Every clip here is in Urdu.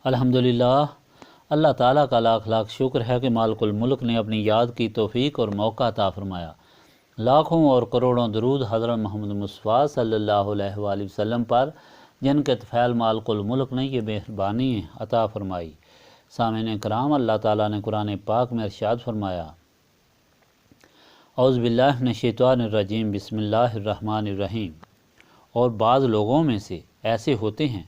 الحمدللہ، اللہ تعالیٰ کا لاکھ لاکھ شکر ہے کہ مالک الملک نے اپنی یاد کی توفیق اور موقع عطا فرمایا۔ لاکھوں اور کروڑوں درود حضرت محمد مصطفیٰ صلی اللہ علیہ وآلہ وسلم پر، جن کے طفیل مالک الملک نے یہ مہربانی عطا فرمائی۔ سامعین کرام، اللہ تعالیٰ نے قرآن پاک میں ارشاد فرمایا، اعوذ باللہ من الشیطان الرجیم، بسم اللہ الرحمن الرحیم۔ اور بعض لوگوں میں سے ایسے ہوتے ہیں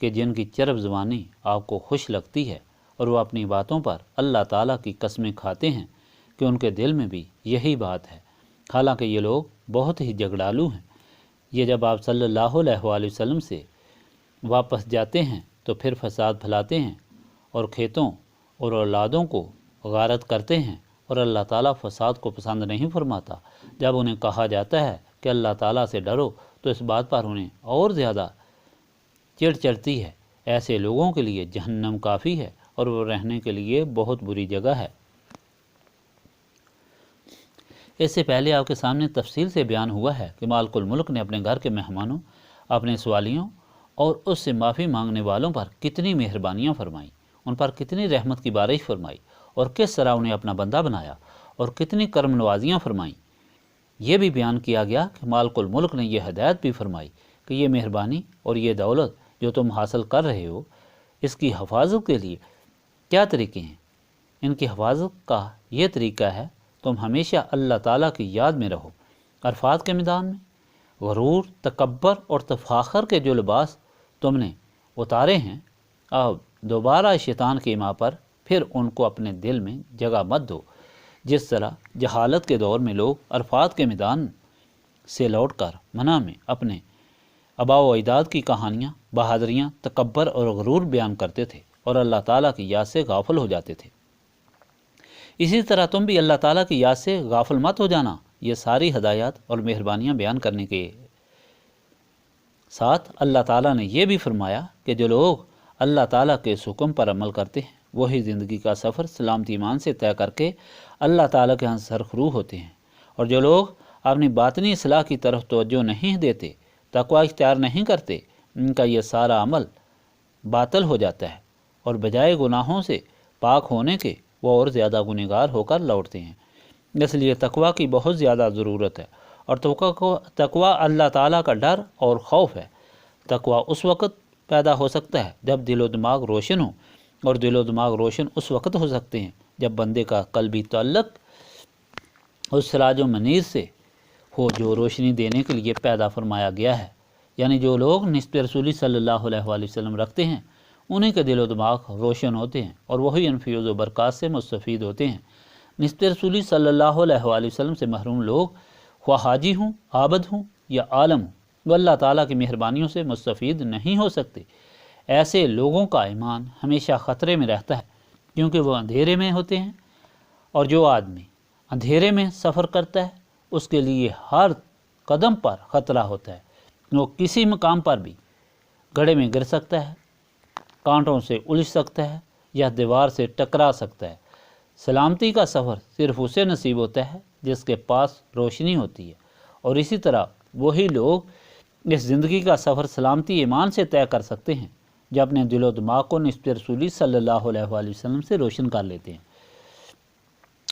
کہ جن کی چرب زبانی آپ کو خوش لگتی ہے، اور وہ اپنی باتوں پر اللہ تعالیٰ کی قسمیں کھاتے ہیں کہ ان کے دل میں بھی یہی بات ہے، حالانکہ یہ لوگ بہت ہی جھگڑالو ہیں۔ یہ جب آپ صلی اللہ علیہ وآلہ وسلم سے واپس جاتے ہیں تو پھر فساد پھیلاتے ہیں اور کھیتوں اور اولادوں کو غارت کرتے ہیں، اور اللہ تعالیٰ فساد کو پسند نہیں فرماتا۔ جب انہیں کہا جاتا ہے کہ اللہ تعالیٰ سے ڈرو تو اس بات پر انہیں اور زیادہ چڑ چڑھتی ہے۔ ایسے لوگوں کے لیے جہنم کافی ہے اور وہ رہنے کے لیے بہت بری جگہ ہے۔ اس سے پہلے آپ کے سامنے تفصیل سے بیان ہوا ہے کہ مالک الملک نے اپنے گھر کے مہمانوں، اپنے سوالیوں اور اس سے معافی مانگنے والوں پر کتنی مہربانیاں فرمائیں، ان پر کتنی رحمت کی بارش فرمائی، اور کس طرح انہیں اپنا بندہ بنایا اور کتنی کرم نوازیاں فرمائیں۔ یہ بھی بیان کیا گیا کہ مالک الملک نے یہ ہدایت بھی فرمائی کہ یہ مہربانی اور یہ دولت جو تم حاصل کر رہے ہو، اس کی حفاظت کے لیے کیا طریقے ہیں۔ ان کی حفاظت کا یہ طریقہ ہے، تم ہمیشہ اللہ تعالیٰ کی یاد میں رہو۔ عرفات کے میدان میں غرور، تکبر اور تفاخر کے جو لباس تم نے اتارے ہیں، اب دوبارہ شیطان کی ماں پر پھر ان کو اپنے دل میں جگہ مت دو۔ جس طرح جہالت کے دور میں لوگ عرفات کے میدان سے لوٹ کر منع میں اپنے آباء و اجداد کی کہانیاں، بہادریاں، تکبر اور غرور بیان کرتے تھے اور اللہ تعالیٰ کی یاد سے غافل ہو جاتے تھے، اسی طرح تم بھی اللہ تعالیٰ کی یاد سے غافل مت ہو جانا۔ یہ ساری ہدایات اور مہربانیاں بیان کرنے کے ساتھ اللہ تعالیٰ نے یہ بھی فرمایا کہ جو لوگ اللہ تعالیٰ کے اس حکم پر عمل کرتے ہیں، وہی زندگی کا سفر سلامتی ایمان سے طے کر کے اللہ تعالیٰ کے ہاں سرخرو ہوتے ہیں۔ اور جو لوگ اپنی باطنی اصلاح کی طرف توجہ نہیں دیتے، تقوی اختیار نہیں کرتے، ان کا یہ سارا عمل باطل ہو جاتا ہے، اور بجائے گناہوں سے پاک ہونے کے وہ اور زیادہ گنہگار ہو کر لوٹتے ہیں۔ اس لیے تقوی کی بہت زیادہ ضرورت ہے، اور تقوی اللہ تعالیٰ کا ڈر اور خوف ہے۔ تقوی اس وقت پیدا ہو سکتا ہے جب دل و دماغ روشن ہو، اور دل و دماغ روشن اس وقت ہو سکتے ہیں جب بندے کا قلبی تعلق اس سراج و منیر سے ہو جو روشنی دینے کے لیے پیدا فرمایا گیا ہے۔ یعنی جو لوگ نسبت رسولی صلی اللہ علیہ وآلہ وسلم رکھتے ہیں، انہیں کے دل و دماغ روشن ہوتے ہیں، اور وہی ان فیوز و برکات سے مستفید ہوتے ہیں۔ نسبت رسولی صلی اللہ علیہ وآلہ وسلم سے محروم لوگ، خواہ حاجی ہوں، عابد ہوں یا عالم ہوں، وہ اللہ تعالیٰ کی مہربانیوں سے مستفید نہیں ہو سکتے۔ ایسے لوگوں کا ایمان ہمیشہ خطرے میں رہتا ہے، کیونکہ وہ اندھیرے میں ہوتے ہیں، اور جو آدمی اندھیرے میں سفر کرتا ہے اس کے لیے ہر قدم پر خطرہ ہوتا ہے۔ وہ کسی مقام پر بھی گڑھے میں گر سکتا ہے، کانٹوں سے الجھ سکتا ہے، یا دیوار سے ٹکرا سکتا ہے۔ سلامتی کا سفر صرف اسے نصیب ہوتا ہے جس کے پاس روشنی ہوتی ہے، اور اسی طرح وہی لوگ اس زندگی کا سفر سلامتی ایمان سے طے کر سکتے ہیں جو اپنے دل و دماغ کو نسبت رسولی صلی اللہ علیہ وآلہ وسلم سے روشن کر لیتے ہیں۔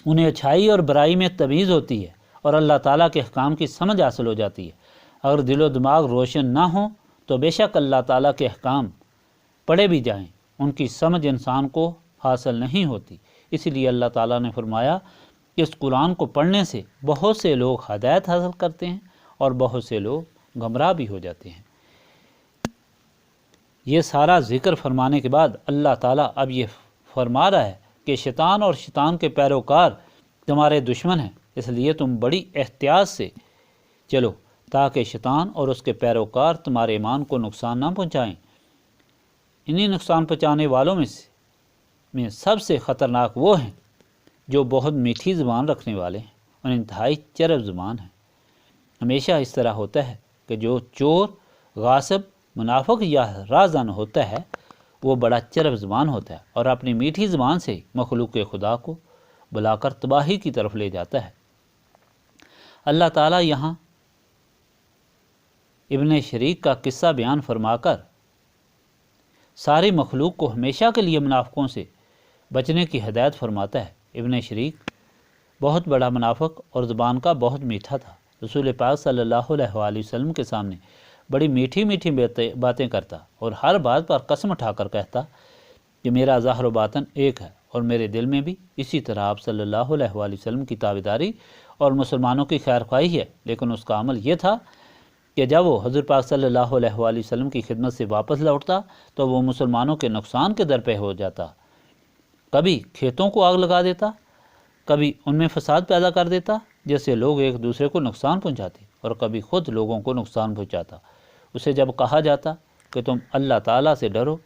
انہیں اچھائی اور برائی میں تمیز ہوتی ہے، اور اللہ تعالیٰ کے احکام کی سمجھ حاصل ہو جاتی ہے۔ اگر دل و دماغ روشن نہ ہوں تو بے شک اللہ تعالیٰ کے احکام پڑھے بھی جائیں، ان کی سمجھ انسان کو حاصل نہیں ہوتی۔ اسی لیے اللہ تعالیٰ نے فرمایا کہ اس قرآن کو پڑھنے سے بہت سے لوگ ہدایت حاصل کرتے ہیں اور بہت سے لوگ گمراہ بھی ہو جاتے ہیں۔ یہ سارا ذکر فرمانے کے بعد اللہ تعالیٰ اب یہ فرما رہا ہے کہ شیطان اور شیطان کے پیروکار تمہارے دشمن ہیں، اس لیے تم بڑی احتیاط سے چلو تاکہ شیطان اور اس کے پیروکار تمہارے ایمان کو نقصان نہ پہنچائیں۔ انہی نقصان پہنچانے والوں میں سب سے خطرناک وہ ہیں جو بہت میٹھی زبان رکھنے والے ہیں اور انتہائی چرب زبان ہیں۔ ہمیشہ اس طرح ہوتا ہے کہ جو چور، غاصب، منافق یا رازدان ہوتا ہے وہ بڑا چرب زبان ہوتا ہے، اور اپنی میٹھی زبان سے مخلوق خدا کو بلا کر تباہی کی طرف لے جاتا ہے۔ اللہ تعالیٰ یہاں ابن شریک کا قصہ بیان فرما کر ساری مخلوق کو ہمیشہ کے لیے منافقوں سے بچنے کی ہدایت فرماتا ہے۔ ابن شریک بہت بڑا منافق اور زبان کا بہت میٹھا تھا۔ رسول پاک صلی اللہ علیہ وآلہ وسلم کے سامنے بڑی میٹھی میٹھی باتیں کرتا اور ہر بات پر قسم اٹھا کر کہتا کہ میرا ظاہر و باطن ایک ہے، اور میرے دل میں بھی اسی طرح آپ صلی اللہ علیہ وآلہ وسلم کی تابعداری اور مسلمانوں کی خیر خواہی ہے۔ لیکن اس کا عمل یہ تھا کہ جب وہ حضور پاک صلی اللہ علیہ وآلہ وسلم کی خدمت سے واپس لوٹتا تو وہ مسلمانوں کے نقصان کے در پہ ہو جاتا، کبھی کھیتوں کو آگ لگا دیتا، کبھی ان میں فساد پیدا کر دیتا جس سے لوگ ایک دوسرے کو نقصان پہنچاتے، اور کبھی خود لوگوں کو نقصان پہنچاتا۔ اسے جب کہا جاتا کہ تم اللہ تعالیٰ سے ڈرو،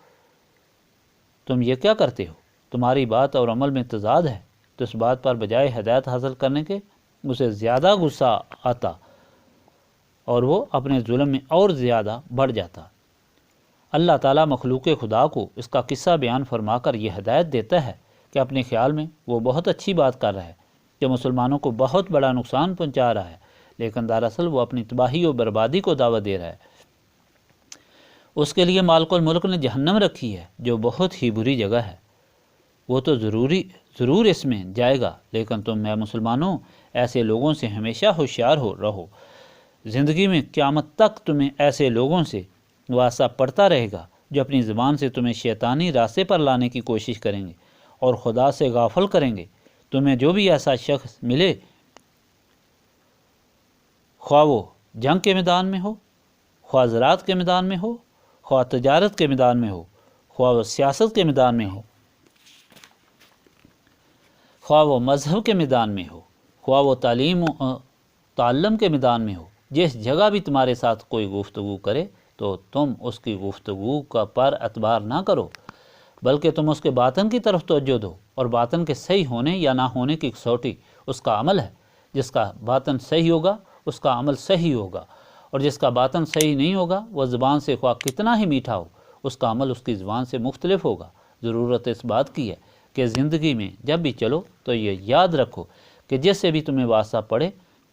تم یہ کیا کرتے ہو، تمہاری بات اور عمل میں تضاد ہے، تو اس بات پر بجائے ہدایت حاصل کرنے کے اسے زیادہ غصہ آتا اور وہ اپنے ظلم میں اور زیادہ بڑھ جاتا۔ اللہ تعالیٰ مخلوق خدا کو اس کا قصہ بیان فرما کر یہ ہدایت دیتا ہے کہ اپنے خیال میں وہ بہت اچھی بات کر رہا ہے کہ مسلمانوں کو بہت بڑا نقصان پہنچا رہا ہے، لیکن دراصل وہ اپنی تباہی و بربادی کو دعوت دے رہا ہے۔ اس کے لیے مالک الملک نے جہنم رکھی ہے جو بہت ہی بری جگہ ہے، وہ تو ضرور اس میں جائے گا، لیکن تم اے مسلمانوں ایسے لوگوں سے ہمیشہ ہوشیار رہو۔ زندگی میں قیامت تک تمہیں ایسے لوگوں سے واسطہ پڑتا رہے گا جو اپنی زبان سے تمہیں شیطانی راستے پر لانے کی کوشش کریں گے اور خدا سے غافل کریں گے۔ تمہیں جو بھی ایسا شخص ملے، خواہ وہ جنگ کے میدان میں ہو، خواہ زراعت کے میدان میں ہو، خواہ تجارت کے میدان میں ہو، خواہ وہ سیاست کے میدان میں ہو، خواہ وہ مذہب کے میدان میں ہو، خواہ وہ تعلیم و تعلم کے میدان میں ہو، جس جگہ بھی تمہارے ساتھ کوئی گفتگو کرے تو تم اس کی گفتگو کا پر اعتبار نہ کرو، بلکہ تم اس کے باطن کی طرف توجہ دو، اور باطن کے صحیح ہونے یا نہ ہونے کی کسوٹی اس کا عمل ہے۔ جس کا باطن صحیح ہوگا اس کا عمل صحیح ہوگا، اور جس کا باطن صحیح نہیں ہوگا وہ زبان سے خواہ کتنا ہی میٹھا ہو، اس کا عمل اس کی زبان سے مختلف ہوگا۔ ضرورت اس بات کی ہے کہ زندگی میں جب بھی چلو تو یہ یاد رکھو کہ جس سے بھی تمہیں واسطہ پڑے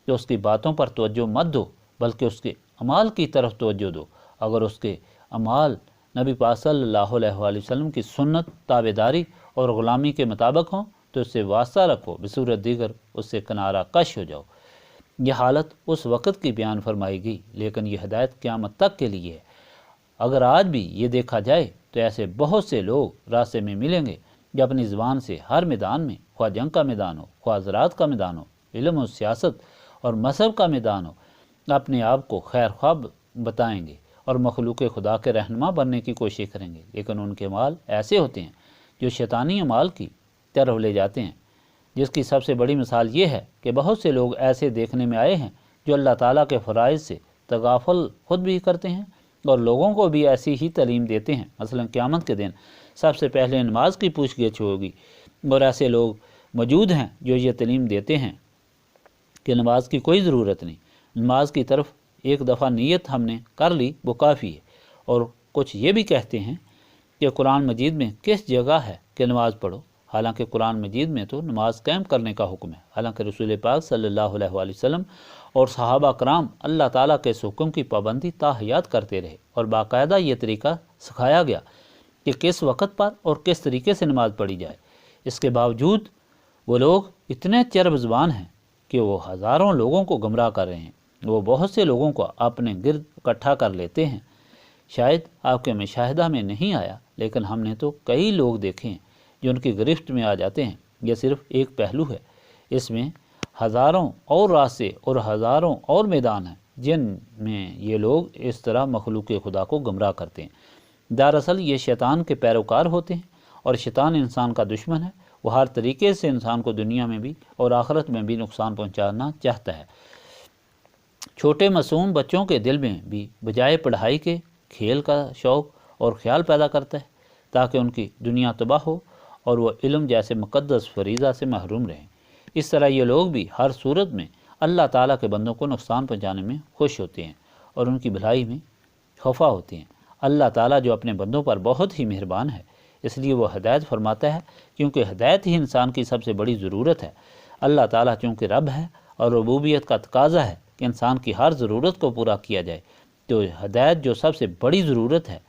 کہ اس کی باتوں پر توجہ مت دو، بلکہ اس کے اعمال کی طرف توجہ دو۔ اگر اس کے اعمال نبی پاک صلی اللہ علیہ وآلہ وسلم کی سنت، تابعداری اور غلامی کے مطابق ہوں تو اس سے واسطہ رکھو، بصورت دیگر اس سے کنارہ کش ہو جاؤ۔ یہ حالت اس وقت کی بیان فرمائی گئی، لیکن یہ ہدایت قیامت تک کے لیے ہے۔ اگر آج بھی یہ دیکھا جائے تو ایسے بہت سے لوگ راستے میں ملیں گے جو اپنی زبان سے ہر میدان میں، خواہ جنگ کا میدان ہو، خواہ زراعت کا میدان ہو، علم و سیاست اور مذہب کا میدان ہو، اپنے آپ کو خیر خواہ بتائیں گے اور مخلوق خدا کے رہنما بننے کی کوشش کریں گے، لیکن ان کے اعمال ایسے ہوتے ہیں جو شیطانی اعمال کی طرف لے جاتے ہیں، جس کی سب سے بڑی مثال یہ ہے کہ بہت سے لوگ ایسے دیکھنے میں آئے ہیں جو اللہ تعالیٰ کے فرائض سے تغافل خود بھی کرتے ہیں اور لوگوں کو بھی ایسی ہی تعلیم دیتے ہیں۔ مثلا قیامت کے دن سب سے پہلے نماز کی پوچھ گچھ ہوگی، اور ایسے لوگ موجود ہیں جو یہ تعلیم دیتے ہیں کہ نماز کی کوئی ضرورت نہیں، نماز کی طرف ایک دفعہ نیت ہم نے کر لی وہ کافی ہے، اور کچھ یہ بھی کہتے ہیں کہ قرآن مجید میں کس جگہ ہے کہ نماز پڑھو، حالانکہ قرآن مجید میں تو نماز قائم کرنے کا حکم ہے۔ حالانکہ رسول پاک صلی اللہ علیہ وآلہ وسلم اور صحابہ کرام اللہ تعالیٰ کے اس حکم کی پابندی تاحیات کرتے رہے، اور باقاعدہ یہ طریقہ سکھایا گیا کہ کس وقت پر اور کس طریقے سے نماز پڑھی جائے۔ اس کے باوجود وہ لوگ اتنے چرب زبان ہیں کہ وہ ہزاروں لوگوں کو گمراہ کر رہے ہیں، وہ بہت سے لوگوں کو اپنے گرد اکٹھا کر لیتے ہیں۔ شاید آپ کے مشاہدہ میں نہیں آیا، لیکن ہم نے تو کئی لوگ دیکھے ہیں جو ان کی گرفت میں آ جاتے ہیں۔ یہ صرف ایک پہلو ہے، اس میں ہزاروں اور راستے اور ہزاروں اور میدان ہیں جن میں یہ لوگ اس طرح مخلوق خدا کو گمراہ کرتے ہیں۔ دراصل یہ شیطان کے پیروکار ہوتے ہیں، اور شیطان انسان کا دشمن ہے۔ وہ ہر طریقے سے انسان کو دنیا میں بھی اور آخرت میں بھی نقصان پہنچانا چاہتا ہے۔ چھوٹے معصوم بچوں کے دل میں بھی بجائے پڑھائی کے کھیل کا شوق اور خیال پیدا کرتا ہے تاکہ ان کی دنیا تباہ ہو اور وہ علم جیسے مقدس فریضہ سے محروم رہیں۔ اس طرح یہ لوگ بھی ہر صورت میں اللہ تعالیٰ کے بندوں کو نقصان پہنچانے میں خوش ہوتے ہیں اور ان کی بھلائی میں خفا ہوتے ہیں۔ اللہ تعالیٰ جو اپنے بندوں پر بہت ہی مہربان ہے، اس لیے وہ ہدایت فرماتا ہے، کیونکہ ہدایت ہی انسان کی سب سے بڑی ضرورت ہے۔ اللہ تعالیٰ چونکہ رب ہے اور ربوبیت کا تقاضا ہے کہ انسان کی ہر ضرورت کو پورا کیا جائے، تو ہدایت جو سب سے بڑی ضرورت ہے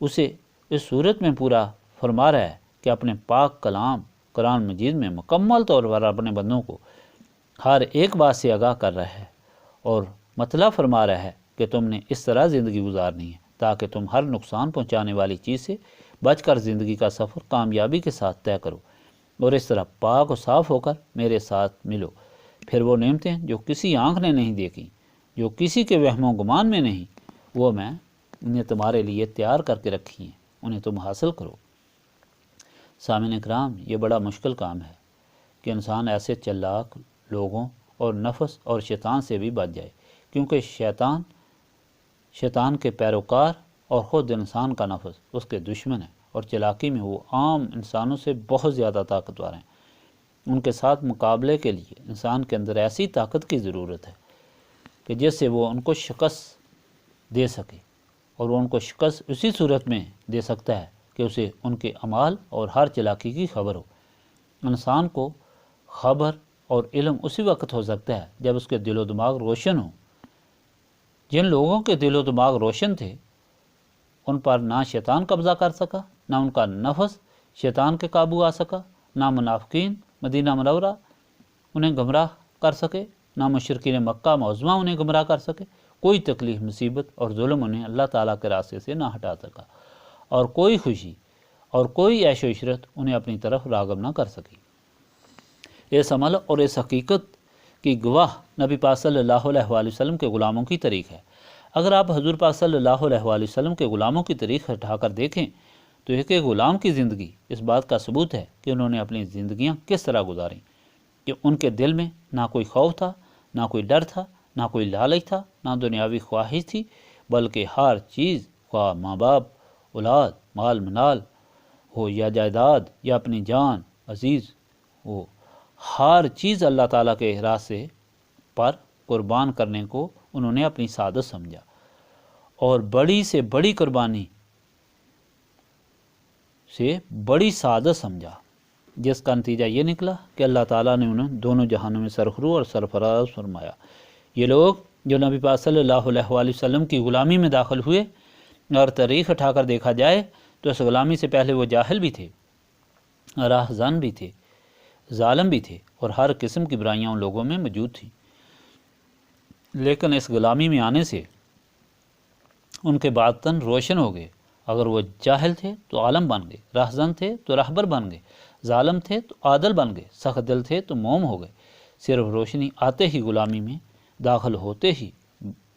اسے اس صورت میں پورا فرما رہا ہے کہ اپنے پاک کلام قرآن مجید میں مکمل طور پر اپنے بندوں کو ہر ایک بات سے آگاہ کر رہا ہے اور مطلب فرما رہا ہے کہ تم نے اس طرح زندگی گزارنی ہے تاکہ تم ہر نقصان پہنچانے والی چیز سے بچ کر زندگی کا سفر کامیابی کے ساتھ طے کرو اور اس طرح پاک و صاف ہو کر میرے ساتھ ملو۔ پھر وہ نعمتیں جو کسی آنکھ نے نہیں دیکھی، جو کسی کے وہم و گمان میں نہیں، وہ میں انہیں تمہارے لیے تیار کر کے رکھی ہیں، انہیں تم حاصل کرو۔ سامعین اکرام، یہ بڑا مشکل کام ہے کہ انسان ایسے چلاک لوگوں اور نفس اور شیطان سے بھی بچ جائے، کیونکہ شیطان کے پیروکار اور خود انسان کا نفس اس کے دشمن ہے، اور چلاکی میں وہ عام انسانوں سے بہت زیادہ طاقتور ہیں۔ ان کے ساتھ مقابلے کے لیے انسان کے اندر ایسی طاقت کی ضرورت ہے کہ جس سے وہ ان کو شکست دے سکے، اور وہ ان کو شکست اسی صورت میں دے سکتا ہے کہ اسے ان کے اعمال اور ہر چلاکی کی خبر ہو۔ انسان کو خبر اور علم اسی وقت ہو سکتا ہے جب اس کے دل و دماغ روشن ہوں۔ جن لوگوں کے دل و دماغ روشن تھے ان پر نہ شیطان قبضہ کر سکا، نہ ان کا نفس شیطان کے قابو آ سکا، نہ منافقین مدینہ منورہ انہیں گمراہ کر سکے، نہ مشرکین مکہ معظمہ انہیں گمراہ کر سکے۔ کوئی تکلیف، مصیبت اور ظلم انہیں اللہ تعالیٰ کے راستے سے نہ ہٹا سکا، اور کوئی خوشی اور کوئی عیش و عشرت انہیں اپنی طرف راغب نہ کر سکی۔ اس عمل اور اس حقیقت کی گواہ نبی پاک صلی اللہ علیہ وآلہ وسلم کے غلاموں کی تاریخ ہے۔ اگر آپ حضور پاک صلی اللہ علیہ وآلہ وسلم کے غلاموں کی تاریخ ہٹا کر دیکھیں تو ایک ایک غلام کی زندگی اس بات کا ثبوت ہے کہ انہوں نے اپنی زندگیاں کس طرح گزاریں، کہ ان کے دل میں نہ کوئی خوف تھا، نہ کوئی ڈر تھا، نہ کوئی لالچ تھا، نہ دنیاوی خواہش تھی، بلکہ ہر چیز، خواہ ماں باپ، اولاد، مال منال ہو یا جائیداد یا اپنی جان عزیز ہو، ہر چیز اللہ تعالیٰ کے راستے پر قربان کرنے کو انہوں نے اپنی سعادت سمجھا، اور بڑی سے بڑی قربانی سے بڑی سعادت سمجھا، جس کا نتیجہ یہ نکلا کہ اللہ تعالیٰ نے انہیں دونوں جہانوں میں سرخرو اور سرفراز فرمایا۔ یہ لوگ جو نبی پاک صلی اللہ علیہ وآلہ وسلم کی غلامی میں داخل ہوئے، اور تاریخ اٹھا کر دیکھا جائے تو اس غلامی سے پہلے وہ جاہل بھی تھے، راہزن بھی تھے، ظالم بھی تھے، اور ہر قسم کی برائیاں ان لوگوں میں موجود تھیں۔ لیکن اس غلامی میں آنے سے ان کے باطن روشن ہو گئے۔ اگر وہ جاہل تھے تو عالم بن گئے، راہزن تھے تو رہبر بن گئے، ظالم تھے تو عادل بن گئے، سخت دل تھے تو موم ہو گئے۔ صرف روشنی آتے ہی، غلامی میں داخل ہوتے ہی،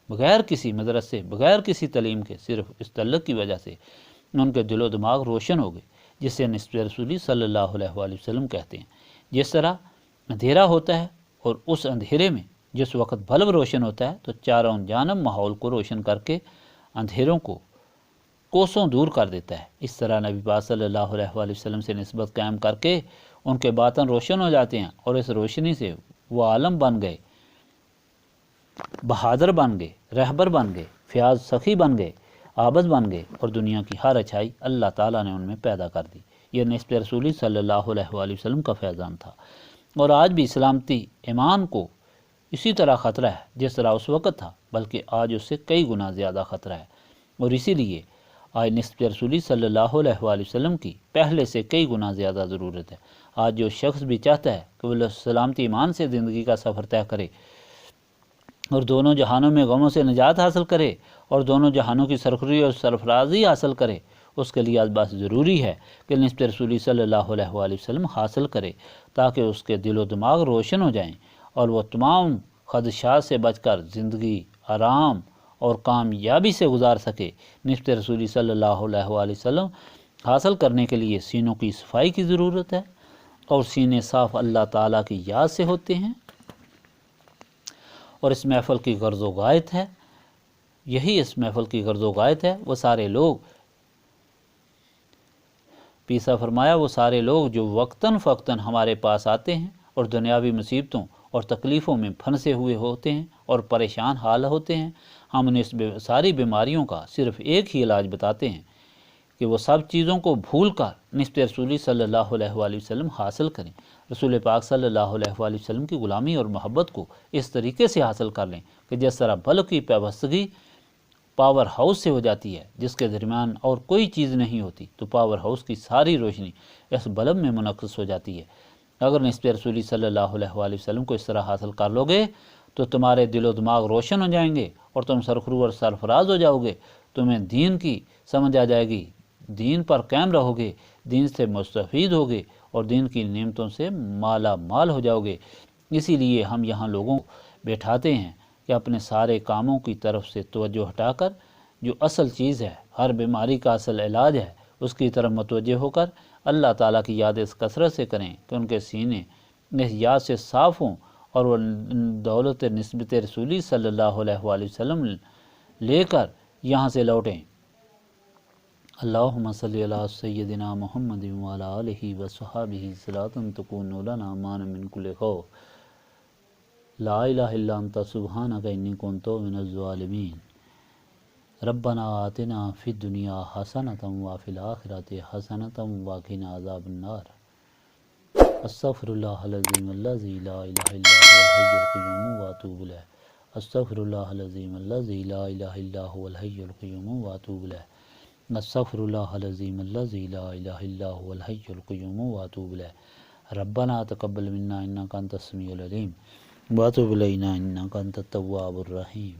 بغیر کسی مدرسے، بغیر کسی تعلیم کے، صرف اس تعلق کی وجہ سے ان کے دل و دماغ روشن ہو گئے، جسے نسب رسولی صلی اللہ علیہ وآلہ وسلم کہتے ہیں۔ جس طرح اندھیرا ہوتا ہے اور اس اندھیرے میں جس وقت بلب روشن ہوتا ہے تو چاروں جانب ماحول کو روشن کر کے اندھیروں کو کوسوں دور کر دیتا ہے، اس طرح نبی پاک صلی اللہ علیہ وآلہ وسلم سے نسبت قائم کر کے ان کے باطن روشن ہو جاتے ہیں، اور اس روشنی سے وہ عالم بن گئے، بہادر بن گئے، رہبر بن گئے، فیاض سخی بن گئے، عابد بن گئے، اور دنیا کی ہر اچھائی اللہ تعالیٰ نے ان میں پیدا کر دی۔ یہ نسب رسولی صلی اللہ علیہ وآلہ وسلم کا فیضان تھا، اور آج بھی سلامتی ایمان کو اسی طرح خطرہ ہے جس طرح اس وقت تھا، بلکہ آج اس سے کئی گنا زیادہ خطرہ ہے، اور اسی لیے آج نسب رسولی صلی اللہ علیہ وآلہ وسلم کی پہلے سے کئی گنا زیادہ ضرورت ہے۔ آج جو شخص بھی چاہتا ہے کہ وہ سلامتی ایمان سے زندگی کا سفر طے کرے اور دونوں جہانوں میں غموں سے نجات حاصل کرے اور دونوں جہانوں کی سرخری اور سرفرازی حاصل کرے، اس کے لیے آج بس ضروری ہے کہ نسب رسولی صلی اللہ علیہ وآلہ وسلم حاصل کرے، تاکہ اس کے دل و دماغ روشن ہو جائیں اور وہ تمام خدشات سے بچ کر زندگی آرام اور کامیابی سے گزار سکے۔ نسب رسولی صلی اللہ علیہ وآلہ وسلم حاصل کرنے کے لیے سینوں کی صفائی کی ضرورت ہے، اور سینے صاف اللہ تعالیٰ کی یاد سے ہوتے ہیں، اور اس محفل کی غرض و غایت ہے، یہی اس محفل کی غرض و غایت ہے۔ وہ سارے لوگ، پیسا فرمایا، وہ سارے لوگ جو وقتاً فوقتاً ہمارے پاس آتے ہیں اور دنیاوی مصیبتوں اور تکلیفوں میں پھنسے ہوئے ہوتے ہیں اور پریشان حال ہوتے ہیں، ہم انہیں اس ساری بیماریوں کا صرف ایک ہی علاج بتاتے ہیں کہ وہ سب چیزوں کو بھول کر نسب رسولی صلی اللہ علیہ وآلہ وسلم حاصل کریں، رسول پاک صلی اللہ علیہ وآلہ وسلم کی غلامی اور محبت کو اس طریقے سے حاصل کر لیں کہ جس طرح بلب کی پیوستگی پاور ہاؤس سے ہو جاتی ہے جس کے درمیان اور کوئی چیز نہیں ہوتی، تو پاور ہاؤس کی ساری روشنی اس بلب میں منعکس ہو جاتی ہے۔ اگر نسبت رسولی صلی اللہ علیہ وآلہ وسلم کو اس طرح حاصل کر لو گے تو تمہارے دل و دماغ روشن ہو جائیں گے اور تم سرخرو اور سرفراز ہو جاؤ گے، تمہیں دین کی سمجھ آ جائے گی، دین پر قائم رہو گے، دین سے مستفید ہوگے اور دین کی نعمتوں سے مالا مال ہو جاؤ گے۔ اسی لیے ہم یہاں لوگوں کو بیٹھاتے ہیں کہ اپنے سارے کاموں کی طرف سے توجہ ہٹا کر جو اصل چیز ہے، ہر بیماری کا اصل علاج ہے، اس کی طرف متوجہ ہو کر اللہ تعالیٰ کی یاد اس کثرت سے کریں کہ ان کے سینے اس یاد سے صاف ہوں اور وہ دولت نسبت رسولی صلی اللہ علیہ وآلہ وسلم لے کر یہاں سے لوٹیں۔ اللہم صلی علی سیدنا محمد وعلی آلہ وصحبہ صلاۃ تکون لنا مان من کل خوف لا الہ الا انت سبحانک انی کنت من الظالمین۔ ربنا آتنا فی الدنیا حسنۃ وفی الآخرۃ حسنۃ وقنا عذاب النار۔ استغفر اللہ العظیم الذی لا الہ الا هو الحی القیوم واتوب الیہ۔ استغفر اللہ العظیم الذی لا الہ الا هو الحی القیوم واتوب الیہ۔ استغفر اللہ العظیم الذی لا الہ الا هو الحی القیوم واتوب الیہ۔ ربنا تقبل منا انک انت السمیع العلیم وتب علینا انک انت التواب الرحیم۔